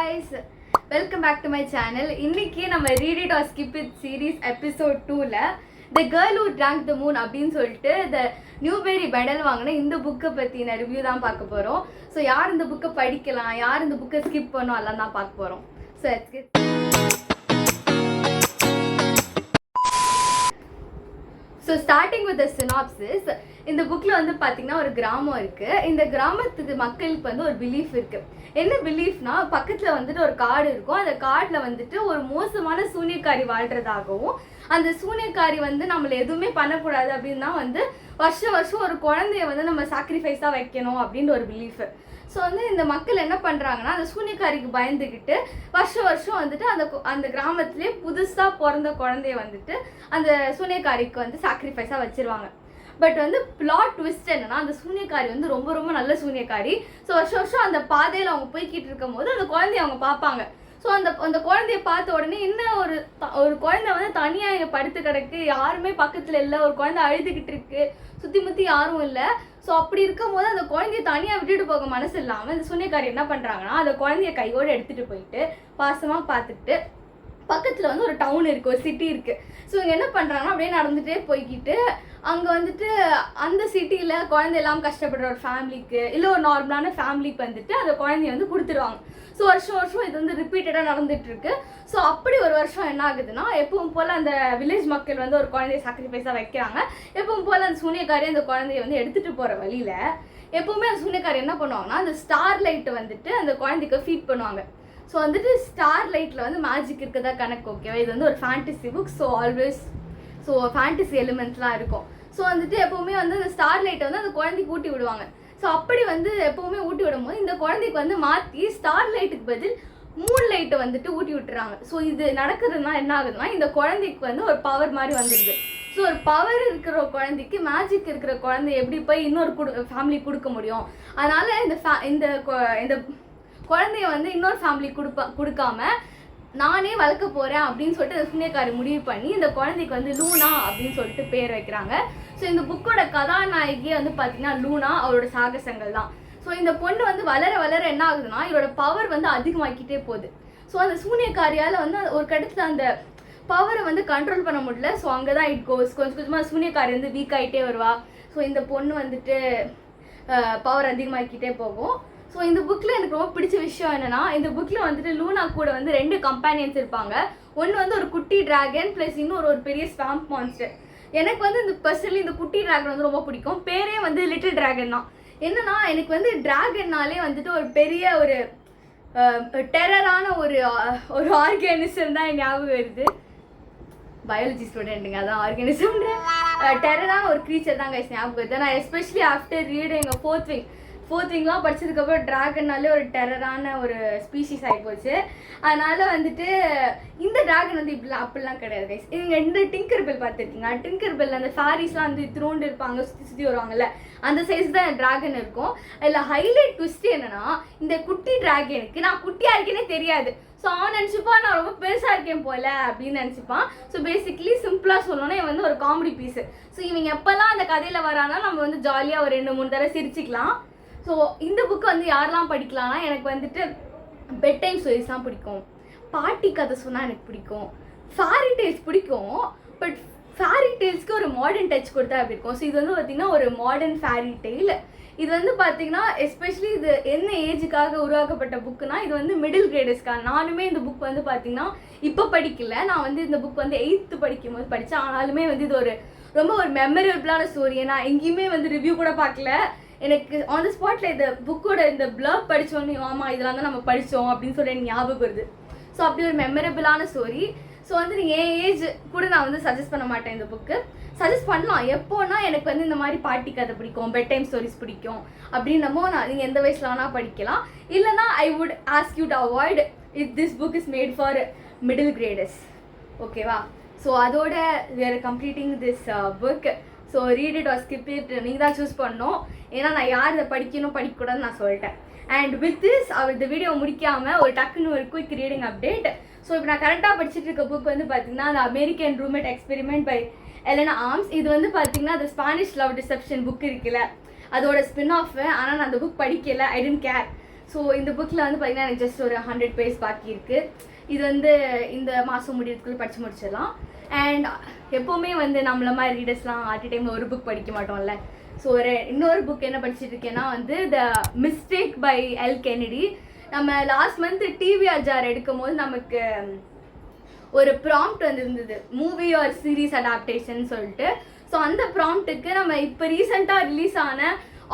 guys, welcome back to my channel. இன்னைக்கு நம்ம read it or skip it series episode 2ல The Girl Who Drank the Moon அப்படின்னு சொல்லிட்டு the Newbury medal வாங்கின இந்த புக்கை பற்றின ரிவ்யூ தான் பார்க்க போகிறோம். ஸோ யார் இந்த புக்கை படிக்கலாம், யார் இந்த புக்கை ஸ்கிப் பண்ணோம் எல்லாம் தான் பார்க்க போகிறோம். So so starting with the synopsis. இந்த புக்கில் வந்து பார்த்தீங்கன்னா ஒரு கிராமம் இருக்குது. இந்த கிராமத்துக்கு மக்களுக்கு வந்து ஒரு பிலீஃப் இருக்குது. என்ன பிலீஃப்னா, பக்கத்தில் வந்துட்டு ஒரு காடு இருக்கும். அந்த காட்டில் வந்துட்டு ஒரு மோசமான சூனியக்காரி வாழ்கிறதாகவும், அந்த சூனியக்காரி வந்து நம்மளை எதுவுமே பண்ணக்கூடாது அப்படின்னு தான் வந்து வருஷம் வருஷம் ஒரு குழந்தைய வந்து நம்ம சாக்ரிஃபைஸாக வைக்கணும் அப்படின்னு ஒரு பிலீஃபு. ஸோ வந்து இந்த மக்கள் என்ன பண்ணுறாங்கன்னா, அந்த சூனியக்காரிக்கு பயந்துக்கிட்டு வருஷம் வருஷம் வந்துட்டு அந்த கிராமத்துலேயே புதுசாக பிறந்த குழந்தைய வந்துட்டு அந்த சூனியக்காரிக்கு வந்து சாக்ரிஃபைஸாக வச்சுருவாங்க. பட் வந்து பிளாட் ட்விஸ்ட் என்னன்னா, அந்த சூனியக்காரி வந்து ரொம்ப ரொம்ப நல்ல சூனியக்காரி. ஸோ வருஷம் வருஷம் அந்த பாதையில் அவங்க போய்கிட்டு இருக்கும் போது அந்த குழந்தைய அவங்க பார்ப்பாங்க. ஸோ அந்த குழந்தைய பார்த்த உடனே என்ன ஒரு குழந்தை வந்து தனியாக இங்கே படுத்து கிடக்கு, யாருமே பக்கத்தில் இல்லை, ஒரு குழந்தை அழுதுகிட்டு இருக்கு, சுற்றி முற்றி யாரும் இல்லை. ஸோ அப்படி இருக்கும் போது அந்த குழந்தைய தனியாக விட்டுட்டு போக மனசு இல்லாமல் இந்த சூனியக்காரி என்ன பண்ணுறாங்கன்னா, அந்த குழந்தைய கையோடு எடுத்துகிட்டு போயிட்டு பாசமாக பார்த்துட்டு பக்கத்தில் வந்து ஒரு டவுன் இருக்குது, ஒரு சிட்டி இருக்குது. ஸோ இங்கே என்ன பண்ணுறாங்கன்னா, அப்படியே நடந்துகிட்டே போய்கிட்டு அங்கே வந்துட்டு அந்த சிட்டியில் குழந்தை எல்லாம் கஷ்டப்படுற ஒரு ஃபேமிலிக்கு, இல்லை ஒரு நார்மலான ஃபேமிலிக்கு வந்துட்டு அந்த குழந்தைய வந்து கொடுத்துருவாங்க. ஸோ வருஷம் வருஷம் இது வந்து ரிப்பீட்டடாக நடந்துகிட்ருக்கு. ஸோ அப்படி ஒரு வருஷம் என்ன ஆகுதுன்னா, எப்பவும் போல் அந்த வில்லேஜ் மக்கள் வந்து ஒரு குழந்தைய சாக்ரிஃபைஸாக வைக்கிறாங்க. எப்பவும் போல் அந்த சூனியக்காரி அந்த குழந்தைய வந்து எடுத்துகிட்டு போகிற வழியில் எப்போவுமே அந்த சூனியக்காரி என்ன பண்ணுவாங்கன்னா, அந்த ஸ்டார் லைட்டை வந்துட்டு அந்த குழந்தைக்கு ஃபீட் பண்ணுவாங்க. ஸோ வந்துட்டு ஸ்டார் லைட்டில் வந்து மேஜிக் இருக்குதா கணக்கு, ஓகேவா? இது வந்து ஒரு fantasy book. So always fantasy எலிமெண்ட்ஸ்லாம் இருக்கும். ஸோ வந்துட்டு எப்போவுமே வந்து அந்த ஸ்டார் லைட்டை வந்து அந்த குழந்தைக்கு ஊட்டி விடுவாங்க. ஸோ அப்படி வந்து எப்போவுமே ஊட்டி விடும் போது இந்த குழந்தைக்கு வந்து மாற்றி ஸ்டார் லைட்டுக்கு பதில் மூன் லைட்டை வந்துட்டு ஊட்டி விட்டுறாங்க. ஸோ இது நடக்கிறதுனா என்ன ஆகுதுன்னா, இந்த குழந்தைக்கு வந்து ஒரு பவர் மாதிரி வந்துடுது. ஸோ ஒரு பவர் இருக்கிற ஒரு குழந்தைக்கு மேஜிக் இருக்கிற குழந்தை எப்படி போய் இன்னொரு ஃபேமிலி கொடுக்க முடியும்? அதனால் இந்த குழந்தைய வந்து இன்னொரு ஃபேமிலி கொடுக்காம நானே வளர்க்க போகிறேன் அப்படின்னு சொல்லிட்டு அந்த சூனியக்காரி முடிவு பண்ணி இந்த குழந்தைக்கு வந்து லூனா அப்படின்னு சொல்லிட்டு பேர் வைக்கிறாங்க. ஸோ இந்த புக்கோட கதாநாயகியே வந்து பார்த்தீங்கன்னா லூனா, அவரோட சாகசங்கள் தான். ஸோ இந்த பொண்ணு வந்து வளர வளர என்ன ஆகுதுன்னா, இவரோட பவர் வந்து அதிகமாக்கிட்டே போகுது. ஸோ அந்த சூனியக்காரியால் வந்து ஒரு கட்டத்தில் அந்த பவரை வந்து கண்ட்ரோல் பண்ண முடியல. ஸோ அங்கே தான் இட் கோஸ். கொஞ்சம் கொஞ்சமாக சூனியக்காரி வந்து வீக் ஆகிட்டே வருவா. ஸோ இந்த பொண்ணு வந்துட்டு பவர் அதிகமாக்கிட்டே போகும். ஸோ இந்த புக்கில் எனக்கு ரொம்ப பிடிச்ச விஷயம் என்னென்னா, இந்த புக்கில் வந்துட்டு லூனா கூட வந்து 2 கம்பேனியன்ஸ் இருப்பாங்க. ஒன்று வந்து ஒரு குட்டி ட்ராகன் ப்ளஸ் இன்னொரு ஒரு பெரிய ஸ்வாம்ப் மான்ஸ்டர். எனக்கு வந்து இந்த பர்சனலி இந்த குட்டி ட்ராகன் வந்து ரொம்ப பிடிக்கும். பேரே வந்து லிட்டில் ட்ராகன் தான். என்னன்னா, எனக்கு வந்து ட்ராகன்னாலே வந்துட்டு ஒரு பெரிய ஒரு டெரரான ஒரு ஆர்கானிசம் தான் ஞாபகம் வருது. பயாலஜி ஸ்டூடெண்ட்டுங்க, அதான் ஆர்கானிசம் டெரரான ஒரு க்ரீச்சர் தான் கைஸ் ஞாபகம் வருது. நான் எஸ்பெஷலி ஆஃப்டர் ரீடிங் ஃபோர்த் விங்லாம் படிச்சதுக்கப்புறம் ட்ராகன்னாலே ஒரு டெரரான ஒரு ஸ்பீஷீஸ் ஆகிப்போச்சு. அதனால் வந்துட்டு இந்த ட்ராகன் வந்து அப்படிலாம் கிடையாது கைஸ். நீங்கள் இந்த டிங்கர் பெல் பார்த்துருக்கீங்க? டிங்கர் பெல் அந்த ஃபேரிஸ்லாம் வந்து திருண்டு இருப்பாங்க, சுற்றி வருவாங்கல்ல, அந்த சைஸ் தான் ட்ராகன் இருக்கும். அதில் ஹைலைட் ட்விஸ்ட் என்னன்னா, இந்த குட்டி ட்ராகனுக்கு நான் குட்டியாக இருக்கேனே தெரியாது. ஸோ அவன் நினச்சிப்பான் நான் ரொம்ப பெருசாக இருக்கேன் போல அப்படின்னு நினச்சிப்பான். ஸோ பேசிக்லி சிம்பிளாக சொல்லணும்னா இவன் வந்து ஒரு காமெடி பீஸு. ஸோ இவங்க எப்போல்லாம் அந்த கதையில் வரானா நம்ம வந்து ஜாலியாக ஒரு 2-3 தடவை சிரிச்சிக்கலாம். ஸோ இந்த புக்கு வந்து யாரெல்லாம் படிக்கலாம்னா, எனக்கு வந்துட்டு பெட் டைம் ஸ்டோரிஸ்லாம் பிடிக்கும், பாட்டி கதை சொன்னால் எனக்கு பிடிக்கும், ஃபேரி டெய்ல்ஸ் பிடிக்கும். பட் ஃபேரி டெய்ல்ஸ்க்கு ஒரு மாடர்ன் டச் கொடுத்தா அப்படி இருக்கும். ஸோ இது வந்து பார்த்திங்கன்னா ஒரு மாடர்ன் ஃபேரி டெய்ல். இது வந்து பார்த்திங்கன்னா எஸ்பெஷலி இது என்ன ஏஜுக்காக உருவாக்கப்பட்ட புக்குனா, இது வந்து மிடில் கிரேடர்ஸ்க்கான. நானுமே இந்த புக் வந்து பார்த்திங்கன்னா இப்போ படிக்கல, நான் வந்து இந்த புக் வந்து 8th படிக்கும் போது படித்தேன். ஆனாலுமே வந்து இது ரொம்ப ஒரு மெமரபிளான ஸ்டோரி. நான் எங்கேயுமே வந்து ரிவ்யூ கூட பார்க்கல. எனக்கு ஆன் த ஸ்பாட்டில் இந்த புக்கோட இந்த பிளர்ப் படித்தோன்னே ஆமாம் இதெல்லாம் தான் நம்ம படித்தோம் அப்படின்னு சொல்லி எனக்கு ஞாபகம் வருது. ஸோ அப்படி ஒரு மெமரபிளான ஸ்டோரி. ஸோ வந்து என் ஏஜ் கூட நான் வந்து சஜஸ்ட் பண்ண மாட்டேன். இந்த புக்கு சஜஸ்ட் பண்ணலாம் எப்போனா, எனக்கு வந்து இந்த மாதிரி பாட்டி கதை பிடிக்கும், பெட் டைம் ஸ்டோரிஸ் பிடிக்கும் அப்படின்னமோ நீங்கள் எந்த வயசில் வேணால் படிக்கலாம். இல்லைனா I would ask you to avoid it. This book is made for middle graders, ஓகேவா? ஸோ அதோட we are completing this book. So read it or skip it நீங்கள் தான் சூஸ் பண்ணணும். ஏன்னா நான் யார் இதை படிக்கணும் படிக்கக்கூடாதுன்னு நான் சொல்லிட்டேன். அண்ட் வித் திஸ் இந்த வீடியோ முடிக்காமல் ஒரு டக்குன்னு ஒரு குயிக் ரீடிங் அப்டேட். ஸோ இப்போ நான் கரெக்டாக படிச்சுட்டு இருக்க புக் வந்து பார்த்தீங்கன்னா அந்த American roommate experiment by Elena Armas. இது வந்து பார்த்தீங்கன்னா அந்த ஸ்பானிஷ் லவ் டிசெப்ஷன் புக் இருக்குல்ல, அதோட ஸ்பின் ஆஃப். ஆனால் நான் அந்த புக் படிக்கலை, ஐ டென்ட் கேர். ஸோ இந்த புக்கில் வந்து பார்த்தீங்கன்னா எனக்கு ஜஸ்ட் ஒரு 100 பேஜ் பாக்கி இருக்குது. இது வந்து இந்த மாதம் முடியறதுக்குள்ளே படித்து முடிச்சிடலாம். அண்ட் எப்போவுமே வந்து நம்மள மாதிரி ரீடர்ஸ்லாம் அட் டைமில் ஒரு புக் படிக்க மாட்டோம்ல. ஸோ இன்னொரு புக் என்ன படிச்சுட்டு இருக்கேன்னா வந்து the mistake by Elle Kennedy. நம்ம லாஸ்ட் மந்த் டிவிஆர் ஜார் எடுக்கும் போது நமக்கு ஒரு ப்ராம்ப்ட் வந்துருந்தது, மூவி ஆர் சீரீஸ் அடாப்டேஷன் சொல்லிட்டு. ஸோ அந்த ப்ராம்ப்ட்டுக்கு நம்ம இப்போ ரீசெண்டாக ரிலீஸ் ஆன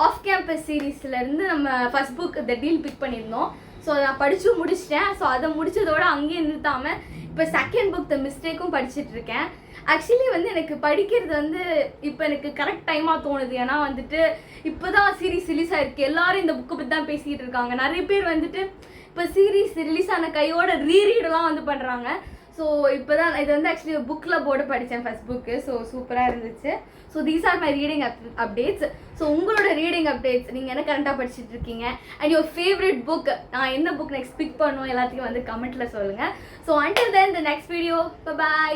ஆஃப் கேம்பஸ் சீரீஸ்லேருந்து நம்ம first book the deal pick பண்ணியிருந்தோம். ஸோ நான் படித்து முடிச்சிட்டேன். ஸோ அதை முடித்ததோட அங்கேயே நிறுத்தாமல் இப்போ செகண்ட் புக் த மிஸ்டேக்கும் படிச்சுட்டு இருக்கேன். ஆக்சுவலி வந்து எனக்கு படிக்கிறது வந்து இப்போ எனக்கு கரெக்ட் டைமாக தோணுது. ஏன்னா வந்துட்டு இப்போ தான் சீரீஸ் ரிலீஸ் ஆகிருக்கு, எல்லாரும் இந்த புக்கை பற்றி தான் பேசிக்கிட்டு இருக்காங்க. நிறைய பேர் வந்துட்டு இப்போ சீரீஸ் ரிலீஸ் ஆன கையோட ரீரீடெலாம் வந்து பண்ணுறாங்க. ஸோ இப்போ தான் இது வந்து ஆக்சுவலி புக்கில் போட்டு படித்தேன் ஃபர்ஸ்ட் புக்கு. ஸோ சூப்பராக இருந்துச்சு. So these are my reading updates. So உங்களோட ரீடிங் அப்டேட்ஸ் நீங்கள் என்ன கரண்ட்டாக படிச்சுட்டு இருக்கீங்க அண்ட் யுவர் ஃபேவரட் புக், நான் என்ன புக் நெக்ஸ்ட் பிக் பண்ணுவோம் எல்லாத்தையும் வந்து கமெண்ட்டில் சொல்லுங்கள். So until then the next video, by.